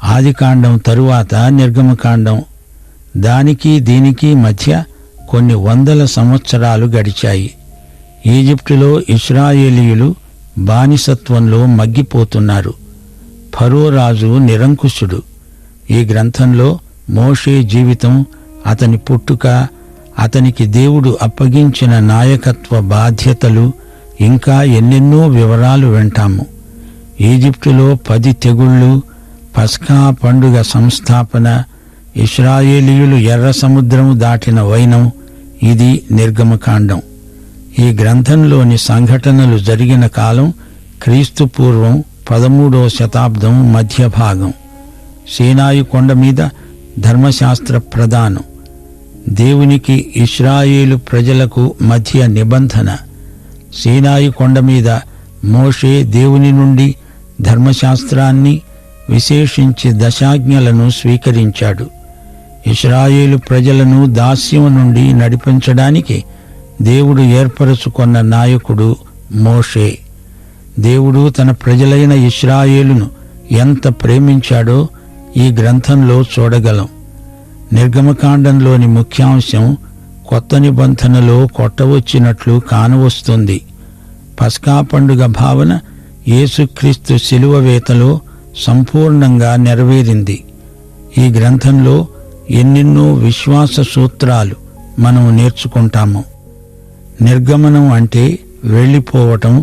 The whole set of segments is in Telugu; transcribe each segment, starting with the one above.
ఆదికాండం తరువాత నిర్గమకాండం. దానికి దీనికి మధ్య కొన్ని వందల సంవత్సరాలు గడిచాయి. ఈజిప్టులో ఇశ్రాయేలీయులు బానిసత్వంలో మగ్గిపోతున్నారు. ఫరో రాజు నిరంకుశుడు. ఈ గ్రంథంలో మోషే జీవితం, అతని పుట్టుక, అతనికి దేవుడు అప్పగించిన నాయకత్వ బాధ్యతలు, ఇంకా ఎన్నెన్నో వివరాలు వింటాము. ఈజిప్టులో 10 తెగుళ్ళు, పస్కా పండుగ సంస్థాపన, ఇశ్రాయేలీయులు ఎర్ర సముద్రం దాటిన వైనం, ఇది నిర్గమకాండం. ఈ గ్రంథంలోని సంఘటనలు జరిగిన కాలం క్రీస్తు పూర్వం 13వ శతాబ్దం మధ్య భాగం. సీనాయి కొండ మీద ధర్మశాస్త్ర ప్రదానం, దేవునికి ఇశ్రాయేలు ప్రజలకు మధ్య నిబంధన. సీనాయి కొండ మీద మోషే దేవుని నుండి ధర్మశాస్త్రాన్ని, విశేషించి దశాజ్ఞలను స్వీకరించాడు. ఇశ్రాయేలు ప్రజలను దాస్యం నుండి నడిపించడానికి దేవుడు ఏర్పరచుకొన్న నాయకుడు మోషే. దేవుడు తన ప్రజలైన ఇశ్రాయేలును ఎంత ప్రేమించాడో ఈ గ్రంథంలో చూడగలం. నిర్గమకాండంలోని ముఖ్యాంశం కొత్త నిబంధనలో కొట్టవచ్చినట్లు కానవస్తుంది. పస్కా పండుగ భావన యేసుక్రీస్తు శిలువ వేతలో సంపూర్ణంగా నెరవేరింది. ఈ గ్రంథంలో ఎన్నెన్నో విశ్వాస సూత్రాలు మనం నేర్చుకుంటాము. నిర్గమనం అంటే వెళ్ళిపోవటం,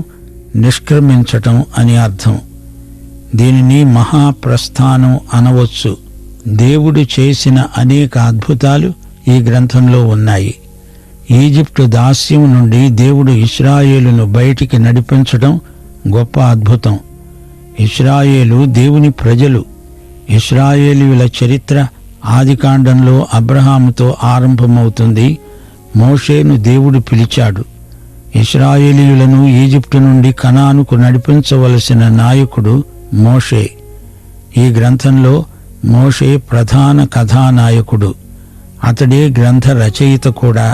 నిష్క్రమించటం అని అర్థం. దీనిని మహాప్రస్థానం అనవచ్చు. దేవుడు చేసిన అనేక అద్భుతాలు ఈ గ్రంథంలో ఉన్నాయి. ఈజిప్టు దాస్యం నుండి దేవుడు ఇశ్రాయేలును బయటికి నడిపించడం గొప్ప అద్భుతం. ఇశ్రాయేలు దేవుని ప్రజలు. ఇశ్రాయేలీయుల చరిత్ర ఆదికాండంలో అబ్రహాముతో ఆరంభమవుతుంది. మోషేను దేవుడు పిలిచాడు. ఇశ్రాయేలీయులను ఈజిప్టు నుండి కనానుకు నడిపించవలసిన నాయకుడు మోషే. ఈ గ్రంథంలో మోషే ప్రధాన కథానాయకుడు. అతడే గ్రంథ రచయిత కూడా.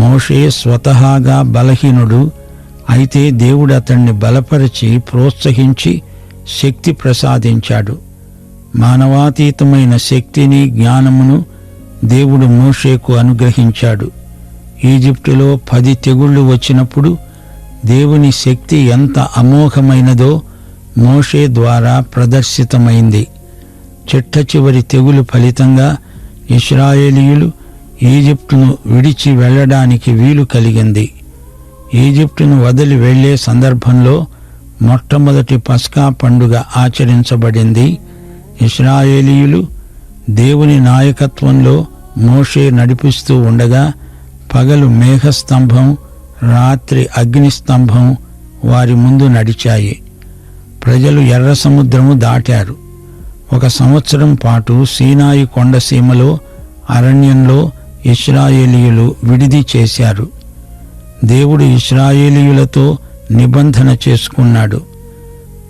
మోషే స్వతహాగా బలహీనుడు. అయితే దేవుడు అతన్ని బలపరిచి, ప్రోత్సహించి శక్తి ప్రసాదించాడు. మానవాతీతమైన శక్తిని, జ్ఞానమును దేవుడు మోషేకు అనుగ్రహించాడు. ఈజిప్టులో 10 తెగుళ్లు వచ్చినప్పుడు దేవుని శక్తి ఎంత అమోఘమైనదో మోషే ద్వారా ప్రదర్శితమైంది. చిట్ట చివరి తెగులు ఫలితంగా ఇశ్రాయేలీయులు ఈజిప్టును విడిచి వెళ్లడానికి వీలు కలిగింది. ఈజిప్టును వదిలి వెళ్లే సందర్భంలో మొట్టమొదటి పస్కా పండుగ ఆచరించబడింది. ఇశ్రాయేలీయులు దేవుని నాయకత్వంలో మోషే నడిపిస్తూ ఉండగా పగలు మేఘస్తంభం, రాత్రి అగ్నిస్తంభం వారి ముందు నడిచాయి. ప్రజలు ఎర్ర సముద్రము దాటారు. 1 సంవత్సరం పాటు సీనాయి కొండసీమలో, అరణ్యంలో ఇశ్రాయేలీయులు విడిది చేశారు. దేవుడు ఇశ్రాయేలీయులతో నిబంధన చేసుకున్నాడు.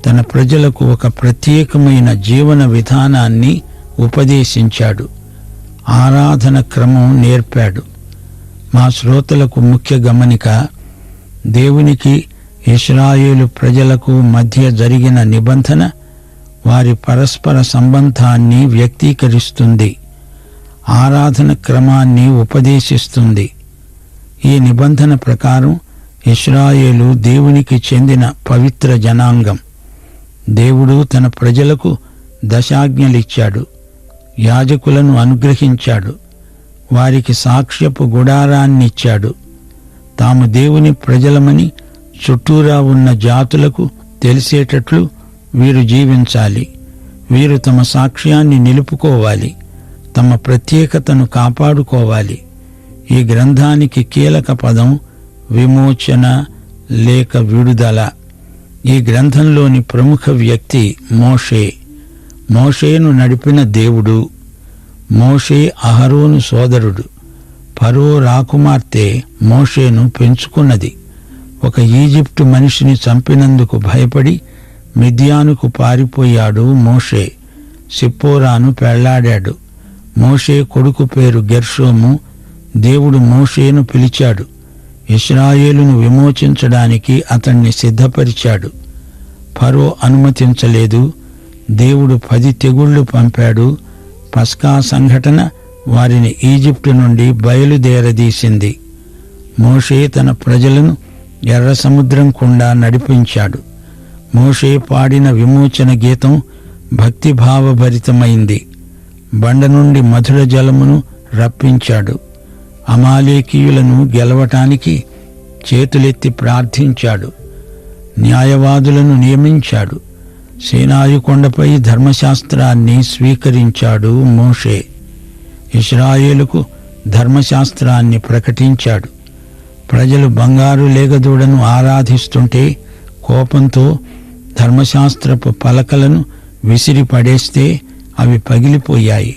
తన ప్రజలకు ఒక ప్రత్యేకమైన జీవన విధానాన్ని ఉపదేశించాడు. ఆరాధన క్రమం నేర్పాడు. మా శ్రోతలకు ముఖ్య గమనిక, దేవునికి ఇశ్రాయేలు ప్రజలకు మధ్య జరిగిన నిబంధన వారి పరస్పర సంబంధాన్ని వ్యక్తీకరిస్తుంది. ఆరాధన క్రమాన్ని ఉపదేశిస్తుంది. ఈ నిబంధన ప్రకారం ఇశ్రాయేలు దేవునికి చెందిన పవిత్ర జనాంగం. దేవుడు తన ప్రజలకు దశాజ్ఞలిచ్చాడు. యాజకులను అనుగ్రహించాడు. వారికి సాక్ష్యపు గుడారాన్నిచ్చాడు. తాము దేవుని ప్రజలమని చుట్టూరా ఉన్న జాతులకు తెలిసేటట్లు వీరు జీవించాలి. వీరు తమ సాక్ష్యాన్ని నిలుపుకోవాలి. తమ ప్రత్యేకతను కాపాడుకోవాలి. ఈ గ్రంథానికి కీలక పదం విమోచన లేక విడుదల. ఈ గ్రంథంలోని ప్రముఖ వ్యక్తి మోషే. మోషేను నడిపిన దేవుడు. మోషే అహరోను సోదరుడు. ఫరో రాకుమార్తె మోషేను పెంచుకున్నది. ఒక ఈజిప్టు మనిషిని చంపినందుకు భయపడి మిద్యానుకు పారిపోయాడు మోషే. సిప్పోరాను పెళ్లాడాడు. మోషే కొడుకు పేరు గెర్షోము. దేవుడు మోషేను పిలిచాడు. ఇశ్రాయేలును విమోచించడానికి అతన్ని సిద్ధపరిచాడు. ఫరో అనుమతించలేదు. దేవుడు 10 తెగుళ్లు పంపాడు. పస్కా సంఘటన వారిని ఈజిప్టు నుండి బయలుదేరదీసింది. మోషే తన ప్రజలను ఎర్ర సముద్రం గుండా నడిపించాడు. మోషే పాడిన విమోచన గీతం భక్తిభావభరితమైంది. బండ నుండి మధుర జలమును రప్పించాడు. అమాలేకీయులను గెలవటానికి చేతులెత్తి ప్రార్థించాడు. న్యాయవాదులను నియమించాడు. సీనాయి కొండపై ధర్మశాస్త్రాన్ని స్వీకరించాడు మోషే. ఇశ్రాయేలుకు ధర్మశాస్త్రాన్ని ప్రకటించాడు. ప్రజలు బంగారు లేగదూడను ఆరాధిస్తుంటే కోపంతో ధర్మశాస్త్రపు పలకలను విసిరి పడేస్తే అవి పగిలిపోయాయి.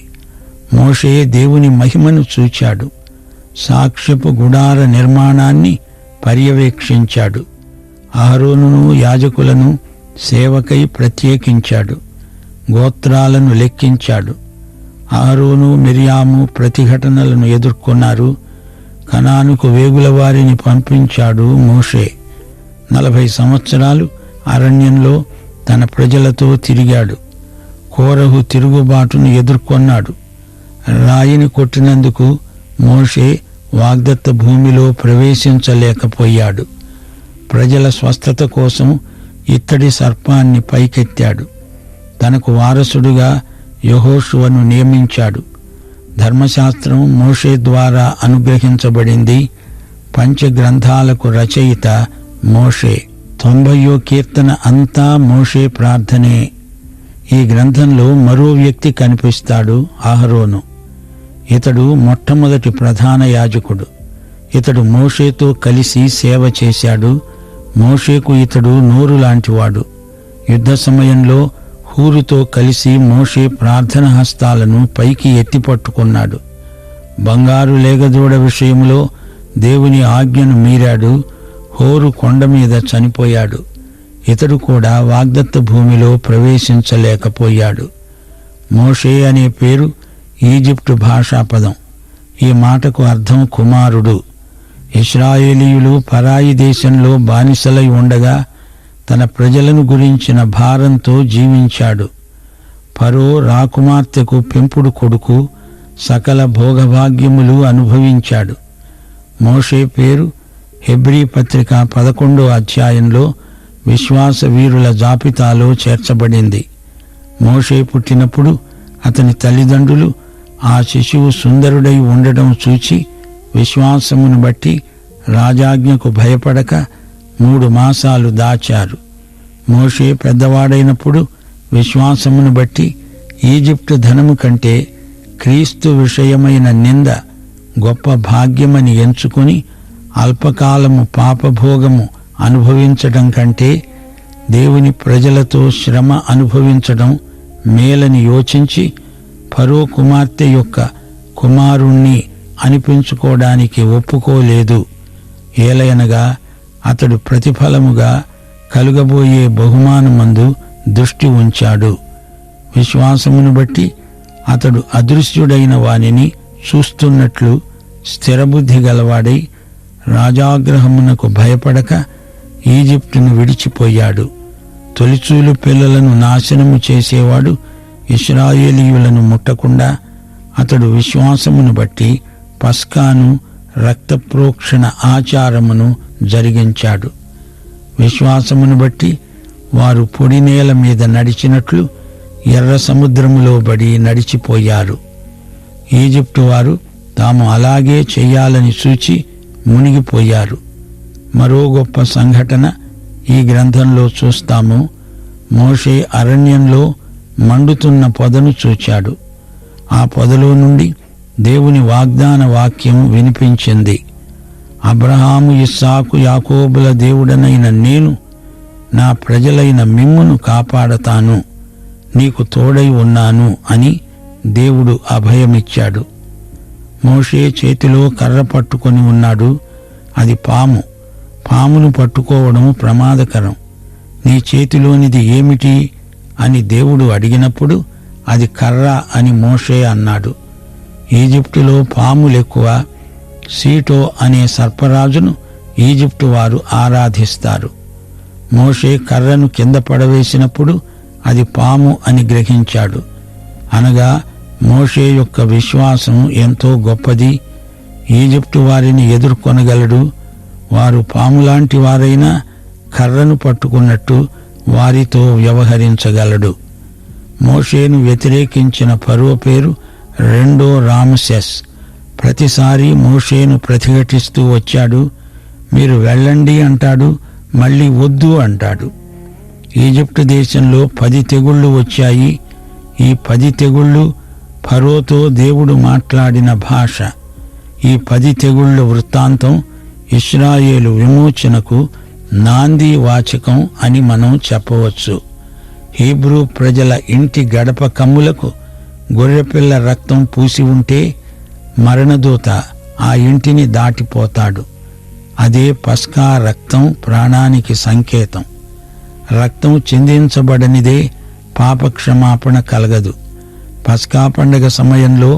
మోషే దేవుని మహిమను చూచాడు. సాక్ష్యపు గుడార నిర్మాణాన్ని పర్యవేక్షించాడు. అహరోనును యాజకులను సేవకై ప్రత్యేకించాడు. గోత్రాలను లెక్కించాడు. అహరోను మిర్యాము ప్రతిఘటనలను ఎదుర్కొన్నారు. కనానుకు వేగుల వారిని పంపించాడు మోషే. 40 సంవత్సరాలు అరణ్యంలో తన ప్రజలతో తిరిగాడు. కోరహు తిరుగుబాటును ఎదుర్కొన్నాడు. రాయిని కొట్టినందుకు మోషే వాగ్దత్త భూమిలో ప్రవేశించలేకపోయాడు. ప్రజల స్వస్థత కోసం ఇత్తడి సర్పాన్ని పైకెత్తాడు. తనకు వారసుడుగా యెహోషువను నియమించాడు. ధర్మశాస్త్రం మోషే ద్వారా అనుగ్రహించబడింది. పంచగ్రంథాలకు రచయిత మోషే. 90వ కీర్తన అంతా మోషే ప్రార్థనే. ఈ గ్రంథంలో మరో వ్యక్తి కనిపిస్తాడు, అహరోను. ఇతడు మొట్టమొదటి ప్రధాన యాజకుడు. ఇతడు మోషేతో కలిసి సేవ చేశాడు. మోషేకు ఇతడు నోరు లాంటివాడు. యుద్ధ సమయంలో హూరుతో కలిసి మోషే ప్రార్థన హస్తాలను పైకి ఎత్తిపట్టుకున్నాడు. బంగారు లేగదూడ విషయంలో దేవుని ఆజ్ఞను మీరాడు. హోరు కొండ మీద చనిపోయాడు. ఇతడు కూడా వాగ్దత్త భూమిలో ప్రవేశించలేకపోయాడు. మోషే అనే పేరు ఈజిప్టు భాషా పదం. ఈ మాటకు అర్థం కుమారుడు. ఇశ్రాయేలీయులు పరాయి దేశంలో బానిసలై ఉండగా తన ప్రజలను గురించిన భారంతో జీవించాడు. ఫరో రాకుమార్తెకు పెంపుడు కొడుకు. సకల భోగభాగ్యములు అనుభవించాడు. మోషే పేరు హెబ్రీ పత్రిక 11వ అధ్యాయంలో విశ్వాస వీరుల జాబితాలో చేర్చబడింది. మోషే పుట్టినప్పుడు అతని తల్లిదండ్రులు ఆ శిశువు సుందరుడై ఉండడం చూచి విశ్వాసమును బట్టి రాజాజ్ఞకు భయపడక 3 మాసాలు దాచారు. మోషే పెద్దవాడైనప్పుడు విశ్వాసమును బట్టి ఈజిప్టు ధనము కంటే క్రీస్తు విషయమైన నింద గొప్ప భాగ్యమని ఎంచుకుని అల్పకాలము పాపభోగము అనుభవించడం కంటే దేవుని ప్రజలతో శ్రమ అనుభవించడం మేలని యోచించి ఫరో కుమార్తె యొక్క కుమారుణ్ణి అనిపించుకోవడానికి ఒప్పుకోలేదు. ఏలయనగా అతడు ప్రతిఫలముగా కలుగబోయే బహుమానమందు దృష్టి ఉంచాడు. విశ్వాసమును బట్టి అతడు అదృశ్యుడైన వానిని చూస్తున్నట్లు స్థిరబుద్ధి గలవాడై రాజాగ్రహమునకు భయపడక ఈజిప్టును విడిచిపోయాడు. తొలిచూలు పిల్లలను నాశనము చేసేవాడు ఇశ్రాయేలీయులను ముట్టకుండా అతడు విశ్వాసమును బట్టి పస్కాను రక్తప్రోక్షణ ఆచారమును జరిగించాడు. విశ్వాసమును బట్టి వారు పొడి నేల మీద నడిచినట్లు ఎర్ర సముద్రములో బడి నడిచిపోయారు. ఈజిప్టు వారు తాము అలాగే చెయ్యాలని చూచి మునిగిపోయారు. మరో గొప్ప సంఘటన ఈ గ్రంథంలో చూస్తాము. మోషే అరణ్యంలో మండుతున్న పొదను చూచాడు. ఆ పొదలో నుండి దేవుని వాగ్దాన వాక్యం వినిపించింది. అబ్రహాము, ఇస్సాకు, యాకోబుల దేవుడనైన నేను నా ప్రజలైన మిమ్మును కాపాడతాను, నీకు తోడై ఉన్నాను అని దేవుడు అభయమిచ్చాడు. మోషే చేతిలో కర్ర పట్టుకొని ఉన్నాడు. అది పాము. పామును పట్టుకోవడం ప్రమాదకరం. నీ చేతిలోనిది ఏమిటి అని దేవుడు అడిగినప్పుడు అది కర్ర అని మోషే అన్నాడు. ఈజిప్టులో పాములెక్కువ. సీటో అనే సర్పరాజును ఈజిప్టు వారు ఆరాధిస్తారు. మోషే కర్రను కింద పడవేసినప్పుడు అది పాము అని గ్రహించాడు. అనగా మోషే యొక్క విశ్వాసం ఎంతో గొప్పది. ఈజిప్టు వారిని ఎదుర్కొనగలడు. వారు పాములాంటి వారైనా కర్రను పట్టుకున్నట్టు వారితో వ్యవహరించగలడు. మోషేను వ్యతిరేకించిన ఫరో పేరు రెండో రామసెస్. ప్రతిసారి మోషేను ప్రతిఘటిస్తూ వచ్చాడు. మీరు వెళ్ళండి అంటాడు, మళ్ళీ వద్దు అంటాడు. ఈజిప్టు దేశంలో 10 తెగుళ్లు వచ్చాయి. ఈ 10 తెగుళ్లు ఫరోతో దేవుడు మాట్లాడిన భాష. ఈ 10 తెగుళ్ల వృత్తాంతం ఇశ్రాయేలు విమోచనకు నాంది వాచకం అని మనం చెప్పవచ్చు. హీబ్రూ ప్రజల ఇంటి గడప కమ్ములకు గొర్రెపిల్ల రక్తం పూసి ఉంటే మరణదూత ఆ ఇంటిని దాటిపోతాడు. అదే పస్కా రక్తం ప్రాణానికి సంకేతం. రక్తం చిందించబడనిదే పాపక్షమాపణ కలగదు. పస్కా పండగ సమయంలో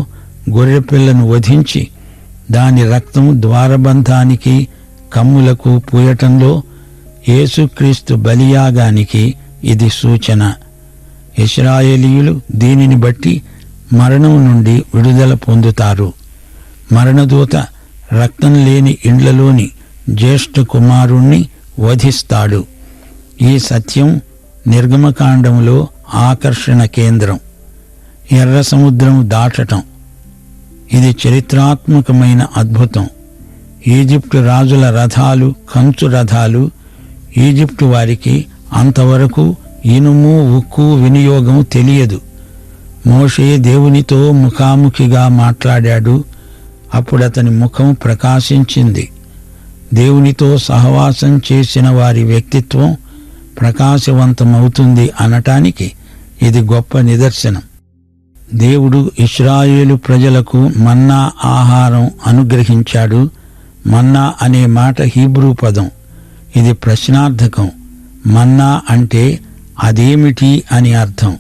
గొర్రెపిల్లను వధించి దాని రక్తం ద్వారబంధానికి కమ్ములకు పూయటంలో యేసుక్రీస్తు బలియాగానికి ఇది సూచన. ఇశ్రాయేలీయులు దీనిని బట్టి మరణం నుండి విడుదల పొందుతారు. మరణదూత రక్తం లేని ఇండ్లలోని జ్యేష్ఠ కుమారుణ్ణి వధిస్తాడు. ఈ సత్యం నిర్గమకాండంలో ఆకర్షణ కేంద్రం. ఎర్ర సముద్రం దాటటం ఇది చరిత్రాత్మకమైన అద్భుతం. ఈజిప్టు రాజుల రథాలు, కంచు రథాలు. ఈజిప్టు వారికి అంతవరకు ఇనుము, ఉక్కు వినియోగం తెలియదు. మోషే దేవునితో ముఖాముఖిగా మాట్లాడాడు. అప్పుడతని ముఖం ప్రకాశించింది. దేవునితో సహవాసం చేసిన వారి వ్యక్తిత్వం ప్రకాశవంతమవుతుంది అనటానికి ఇది గొప్ప నిదర్శనం. దేవుడు ఇశ్రాయేలు ప్రజలకు మన్నా ఆహారం అనుగ్రహించాడు. మన్నా అనే మాట హీబ్రూ పదం. ఇది ప్రశ్నార్థకం. మన్నా అంటే అదేమిటి అని అర్థం.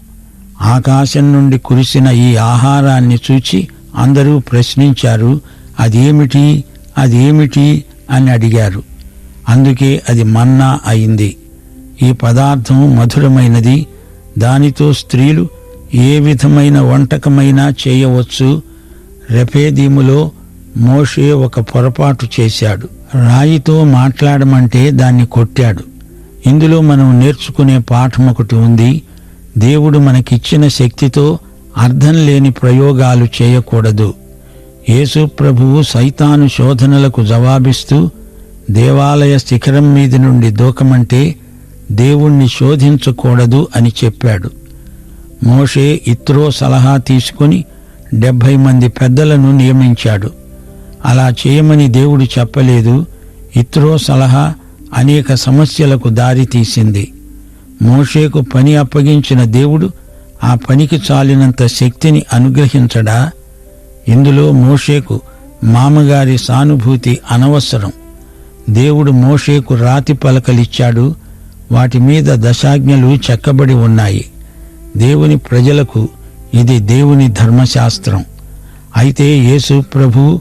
ఆకాశం నుండి కురిసిన ఈ ఆహారాన్ని చూచి అందరూ ప్రశ్నించారు, అదేమిటి అదేమిటి అని అడిగారు. అందుకే అది మన్నా అయింది. ఈ పదార్థం మధురమైనది. దానితో స్త్రీలు ఏ విధమైన వంటకమైనా చేయవచ్చు. రెఫీదీములో మోషే ఒక పొరపాటు చేశాడు. రాయితో మాట్లాడమంటే దాన్ని కొట్టాడు. ఇందులో మనం నేర్చుకునే పాఠం ఒకటి ఉంది. దేవుడు మనకిచ్చిన శక్తితో అర్థం లేని ప్రయోగాలు చేయకూడదు. యేసు ప్రభువు సైతాను శోధనలకు జవాబిస్తూ దేవాలయ శిఖరం మీది నుండి దూకమంటే దేవుణ్ణి శోధించకూడదు అని చెప్పాడు. మోషే ఇత్రో సలహా తీసుకుని 70 మంది పెద్దలను నియమించాడు. అలా చేయమని దేవుడు చెప్పలేదు. ఇత్రో సలహా అనేక సమస్యలకు దారి తీసింది. మోషేకు పని అప్పగించిన దేవుడు ఆ పనికి చాలినంత శక్తిని అనుగ్రహించడా? ఇందులో మోషేకు మామగారి సానుభూతి అనవసరం. దేవుడు మోషేకు రాతి పలకలిచ్చాడు. వాటి మీద దశాజ్ఞలు చెక్కబడి ఉన్నాయి. దేవుని ప్రజలకు ఇది దేవుని ధర్మశాస్త్రం. అయితే యేసు ప్రభువు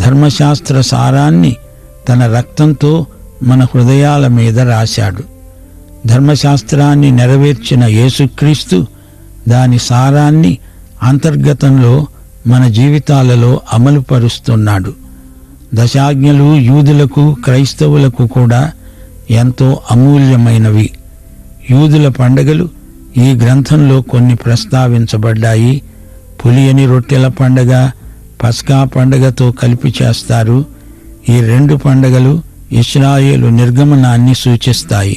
ధర్మశాస్త్ర సారాన్ని తన రక్తంతో మన హృదయాల మీద రాశాడు. ధర్మశాస్త్రాన్ని నెరవేర్చిన యేసుక్రీస్తు దాని సారాన్ని అంతర్గతంలో మన జీవితాలలో అమలుపరుస్తున్నాడు. దశాజ్ఞలు యూదులకు, క్రైస్తవులకు కూడా ఎంతో అమూల్యమైనవి. యూదుల పండగలు ఈ గ్రంథంలో కొన్ని ప్రస్తావించబడ్డాయి. పులియని రొట్టెల పండగ, పస్కా పండగతో కలిపి చేస్తారు. ఈ 2 పండగలు ఇశ్రాయేలు నిర్గమనాన్ని సూచిస్తాయి.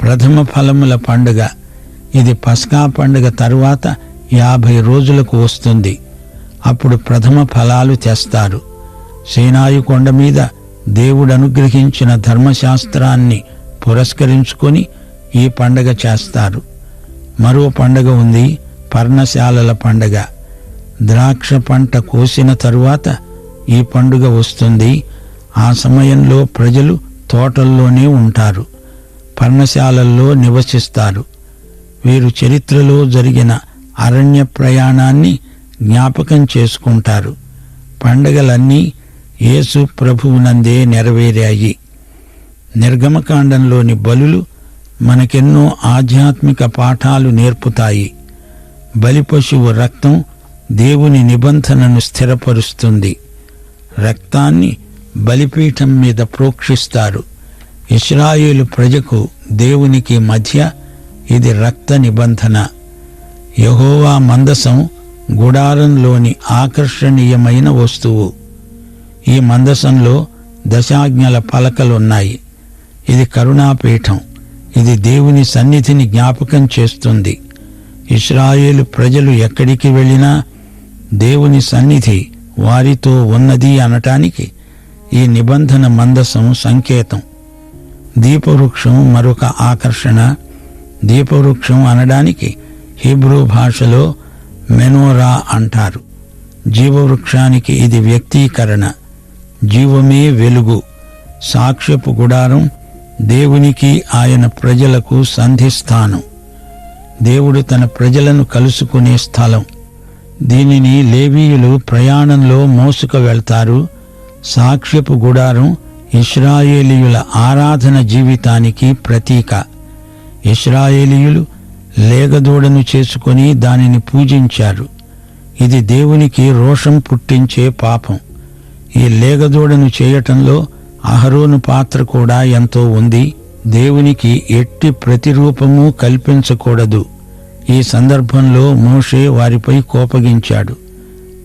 ప్రథమ ఫలముల పండుగ ఇది పస్కా పండుగ తరువాత 50 రోజులకు వస్తుంది. అప్పుడు ప్రథమ ఫలాలు తెస్తారు. సీనాయి కొండ మీద దేవుడు అనుగ్రహించిన ధర్మశాస్త్రాన్ని పురస్కరించుకొని ఈ పండగ చేస్తారు. మరో పండగ ఉంది, పర్ణశాలల పండగ. ద్రాక్ష పంట కోసిన తరువాత ఈ పండుగ వస్తుంది. ఆ సమయంలో ప్రజలు తోటల్లోనే ఉంటారు, పర్ణశాలల్లో నివసిస్తారు. వీరు చరిత్రలో జరిగిన అరణ్య ప్రయాణాన్ని జ్ఞాపకం చేసుకుంటారు. పండగలన్నీ యేసు ప్రభువునందే నెరవేరాయి. నిర్గమకాండంలోని బలులు మనకెన్నో ఆధ్యాత్మిక పాఠాలు నేర్పుతాయి. బలిపశువు రక్తం దేవుని నిబంధనను స్థిరపరుస్తుంది. రక్తాన్ని బలిపీఠం మీద ప్రోక్షిస్తారు. ఇశ్రాయేలు ప్రజకు దేవునికి మధ్య ఇది రక్త నిబంధన. యెహోవా మందసం గుడారంలోని ఆకర్షణీయమైన వస్తువు. ఈ మందసంలో దశాజ్ఞల పలకలున్నాయి. ఇది కరుణాపీఠం. ఇది దేవుని సన్నిధిని జ్ఞాపకం చేస్తుంది. ఇశ్రాయేలు ప్రజలు ఎక్కడికి వెళ్ళినా దేవుని సన్నిధి వారితో ఉన్నది అనటానికి ఈ నిబంధన మందసం సంకేతం. దీపవృక్షం మరొక ఆకర్షణ. దీపవృక్షం అనడానికి హీబ్రూ భాషలో మెనోరా అంటారు. జీవవృక్షానికి ఇది వ్యక్తీకరణ. జీవమే వెలుగు. సాక్ష్యపు గుడారం దేవునికి ఆయన ప్రజలకు సంధిస్థానం. దేవుడు తన ప్రజలను కలుసుకునే స్థలం. దీనిని లేవీయులు ప్రయాణంలో మోసుకు వెళ్తారు. సాక్ష్యపు గుడారం ఇశ్రాయేలీయుల ఆరాధన జీవితానికి ప్రతీక. ఇశ్రాయేలీయులు లేగదూడను చేసుకుని దానిని పూజించారు. ఇది దేవునికి రోషం పుట్టించే పాపం. ఈ లేగదూడను చేయటంలో అహరోను పాత్ర కూడా ఎంతో ఉంది. దేవునికి ఎట్టి ప్రతిరూపము కల్పించకూడదు. ఈ సందర్భంలో మోషే వారిపై కోపగించాడు.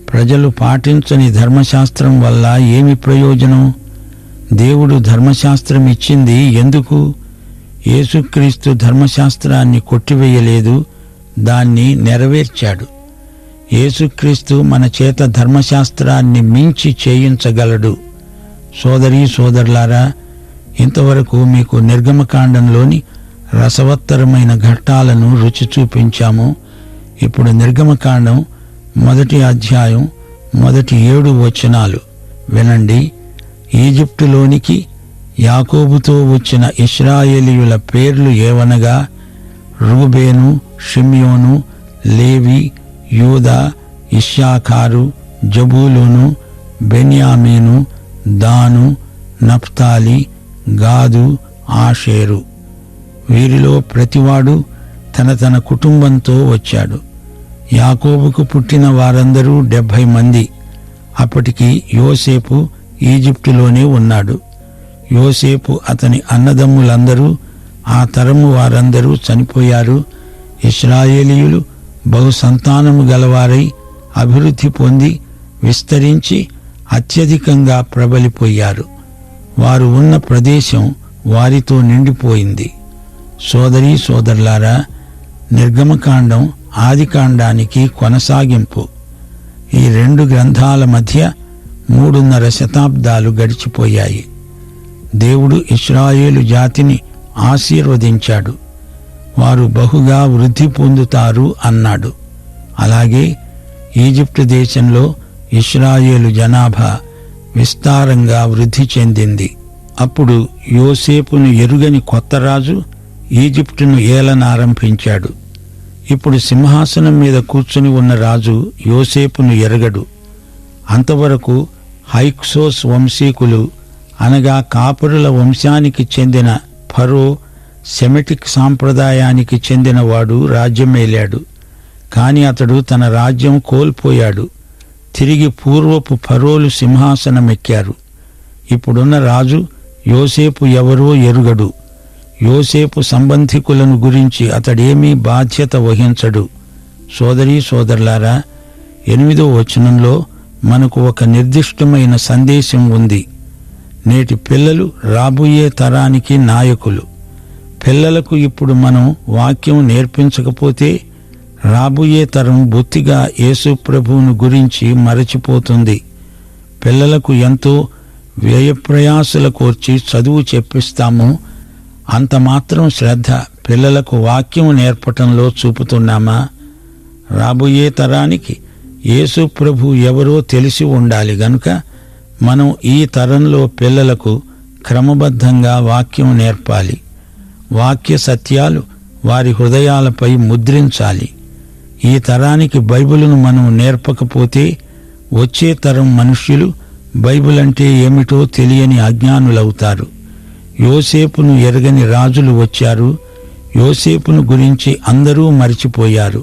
ప్రజలు పాటించని ధర్మశాస్త్రం వల్ల ఏమి ప్రయోజనం? దేవుడు ధర్మశాస్త్రం ఇచ్చింది ఎందుకు? యేసుక్రీస్తు ధర్మశాస్త్రాన్ని కొట్టివేయలేదు, దాన్ని నెరవేర్చాడు. యేసుక్రీస్తు మన చేత ధర్మశాస్త్రాన్ని మించి చేయించగలడు. సోదరీ సోదరులారా, ఇంతవరకు మీకు నిర్గమకాండంలోని రసవత్తరమైన ఘట్టాలను రుచి చూపించాము. ఇప్పుడు నిర్గమకాండం 1వ అధ్యాయం 7 వచనాలు వినండి. ఈజిప్టులోనికి యాకోబుతో వచ్చిన ఇశ్రాయేలీయుల పేర్లు ఏవనగా రూబేను, షిమ్యోను, లేవి, యూదా, ఇశ్శాఖారు, జబూలూను, బెన్యామీను, దాను, నఫ్తాలి, గాదు, ఆషేరు. వీరిలో ప్రతివాడు తన తన కుటుంబంతో వచ్చాడు. యాకోబుకు పుట్టిన వారందరూ 70 మంది. అప్పటికి యోసేపు ఈజిప్టులోనే ఉన్నాడు. యోసేపు అతని అన్నదమ్ములందరూ, ఆ తరము వారందరూ చనిపోయారు. ఇశ్రాయేలీయులు బహుసంతానము గలవారై అభివృద్ధి పొంది విస్తరించి అత్యధికంగా ప్రబలిపోయారు. వారు ఉన్న ప్రదేశం వారితో నిండిపోయింది. సోదరీ సోదరులారా, నిర్గమకాండం ఆదికాండానికి కొనసాగింపు. ఈ 2 గ్రంథాల మధ్య 3.5 శతాబ్దాలు గడిచిపోయాయి. దేవుడు ఇశ్రాయేలు జాతిని ఆశీర్వదించాడు. వారు బహుగా వృద్ధి పొందుతారు అన్నాడు. అలాగే ఈజిప్టు దేశంలో ఇశ్రాయేలు జనాభా విస్తారంగా వృద్ధి చెందింది. అప్పుడు యోసేపును ఎరుగని కొత్త రాజు ఈజిప్టును ఏలనారంభించాడు. ఇప్పుడు సింహాసనం మీద కూర్చుని ఉన్న రాజు యోసేపును ఎరగడు. అంతవరకు హైక్సోస్ వంశీకులు అనగా కాపురుల వంశానికి చెందిన ఫరో సెమిటిక్ సాంప్రదాయానికి చెందినవాడు రాజ్యమేలాడు. కాని అతడు తన రాజ్యం కోల్పోయాడు. తిరిగి పూర్వపు ఫరోలు సింహాసనమెక్కారు. ఇప్పుడున్న రాజు యోసేపు ఎవరో ఎరుగడు. యోసేపు సంబంధికులను గురించి అతడేమీ బాధ్యత వహించడు. సోదరీ సోదరులారా, 8వ వచనంలో మనకు ఒక నిర్దిష్టమైన సందేశం ఉంది. నేటి పిల్లలు రాబోయే తరానికి నాయకులు. పిల్లలకు ఇప్పుడు మనం వాక్యం నేర్పించకపోతే రాబోయే తరం బొత్తిగా యేసు ప్రభువును గురించి మరచిపోతుంది. పిల్లలకు ఎంతో వ్యయప్రయాసల కోర్చి చదువు చెప్పిస్తాము. అంత మాత్రం శ్రద్ధ పిల్లలకు వాక్యం నేర్పటంలో చూపుతున్నామా? రాబోయే తరానికి యేసు ప్రభు ఎవరో తెలిసి ఉండాలి గనుక మనం ఈ తరంలో పిల్లలకు క్రమబద్ధంగా వాక్యం నేర్పాలి. వాక్య సత్యాలు వారి హృదయాలపై ముద్రించాలి. ఈ తరానికి బైబిలును మనం నేర్పకపోతే వచ్చే తరం మనుష్యులు బైబిల్ అంటే ఏమిటో తెలియని అజ్ఞానులవుతారు. యోసేపును ఎరగని రాజులు వచ్చారు. యోసేపును గురించి అందరూ మరిచిపోయారు.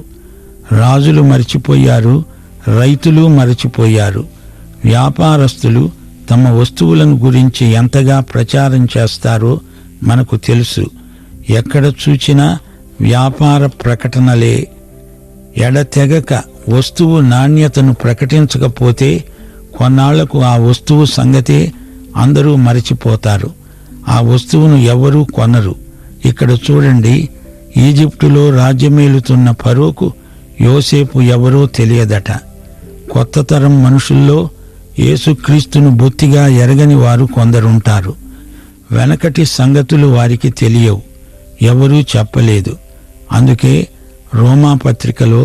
రాజులు మరిచిపోయారు, రైతులు మరిచిపోయారు. వ్యాపారస్తులు తమ వస్తువులను గురించి ఎంతగా ప్రచారం చేస్తారో మనకు తెలుసు. ఎక్కడ చూచినా వ్యాపార ప్రకటనలే. ఎడతెగక వస్తువు నాణ్యతను ప్రకటించకపోతే కొన్నాళ్లకు ఆ వస్తువు సంగతే అందరూ మరిచిపోతారు. ఆ వస్తువును ఎవరూ కొనరు. ఇక్కడ చూడండి, ఈజిప్టులో రాజ్యమేలుతున్న ఫరోకు యోసేపు ఎవరో తెలియదట. కొత్త తరం మనుషుల్లో యేసుక్రీస్తును బొత్తిగా ఎరగని వారు కొందరుంటారు. వెనకటి సంగతులు వారికి తెలియవు, ఎవరూ చెప్పలేదు. అందుకే రోమాపత్రికలో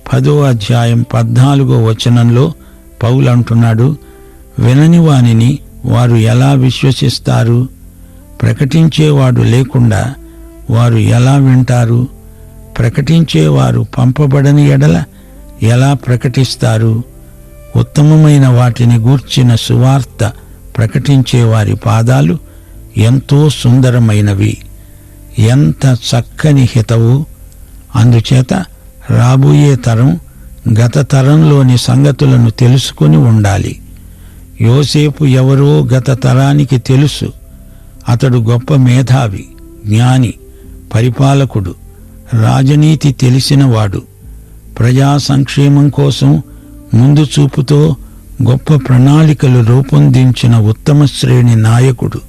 10వ అధ్యాయం 14వ వచనంలో పౌలు అంటున్నాడు, వినని వానిని వారు ఎలా విశ్వసిస్తారు? ప్రకటించేవాడు లేకుండా వారు ఎలా వింటారు? ప్రకటించేవారు పంపబడని ఎడల ఎలా ప్రకటిస్తారు? ఉత్తమమైన వాటిని గూర్చిన సువార్త ప్రకటించే వారి పాదాలు ఎంతో సుందరమైనవి, ఎంత చక్కని హితవు. అందుచేత రాబోయే తరం గత తరంలోని సంగతులను తెలుసుకుని ఉండాలి. యోసేపు ఎవరో గత తరానికి తెలుసు. అతడు గొప్ప మేధావి, జ్ఞాని, పరిపాలకుడు, రాజనీతి తెలిసినవాడు. ప్రజా సంక్షేమం కోసం ముందు చూపుతో గొప్ప ప్రణాళికలు రూపొందించిన ఉత్తమ శ్రేణి నాయకుడు.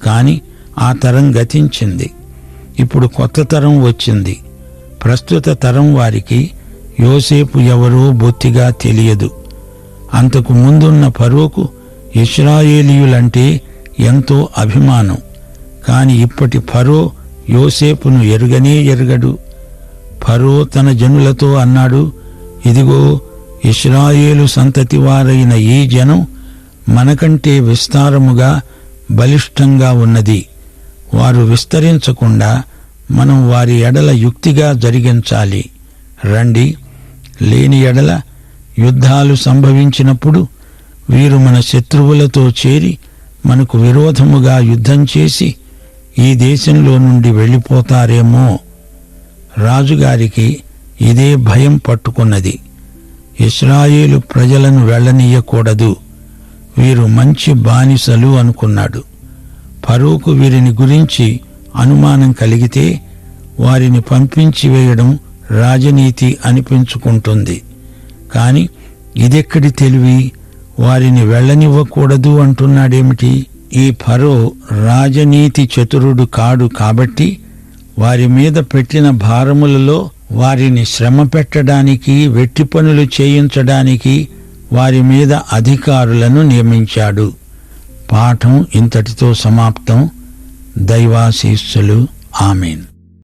కాని ఆ తరం గతించింది. ఇప్పుడు కొత్త తరం వచ్చింది. ప్రస్తుత తరం వారికి యోసేపు ఎవరో బొత్తిగా తెలియదు. అంతకు ముందున్న ఫరోకు ఇశ్రాయేలీయులంటే ఎంతో అభిమానం. కాని ఇప్పటి ఫరో యోసేపును ఎరుగనే ఎరుగడు. ఫరో తన జనులతో అన్నాడు, ఇదిగో, ఇశ్రాయేలు సంతతి వారైన ఈ జనం మనకంటే విస్తారముగా బలిష్టంగా ఉన్నది. వారు విస్తరించకుండా మనం వారి ఎడల యుక్తిగా జరిగించాలి. రండి, లేని ఎడల యుద్ధాలు సంభవించినప్పుడు వీరు మన శత్రువులతో చేరి మనకు విరోధముగా యుద్ధం చేసి ఈ దేశంలో నుండి వెళ్ళిపోతారేమో. రాజుగారికి ఇదే భయం పట్టుకున్నది. ఇశ్రాయేలు ప్రజలను వెళ్ళనీయకూడదు, వీరు మంచి బానిసలు అనుకున్నాడు. ఫరోకు వీరిని గురించి అనుమానం కలిగితే వారిని పంపించి వేయడం రాజనీతి అనిపించుకుంటుంది. కాని ఇదెక్కడి తెలివి? వారిని వెళ్ళనివ్వకూడదు అంటున్నాడేమిటి? ఈ ఫరో రాజనీతి చతురుడు కాడు కాబట్టి వారి మీద పెట్టిన భారములలో వారిని శ్రమ పెట్టడానికి, వెట్టి పనులు చేయించడానికి వారి మీద అధికారులను నియమించాడు. పాఠం ఇంతటితో సమాప్తం. దైవాశీస్సులు. ఆమేన్.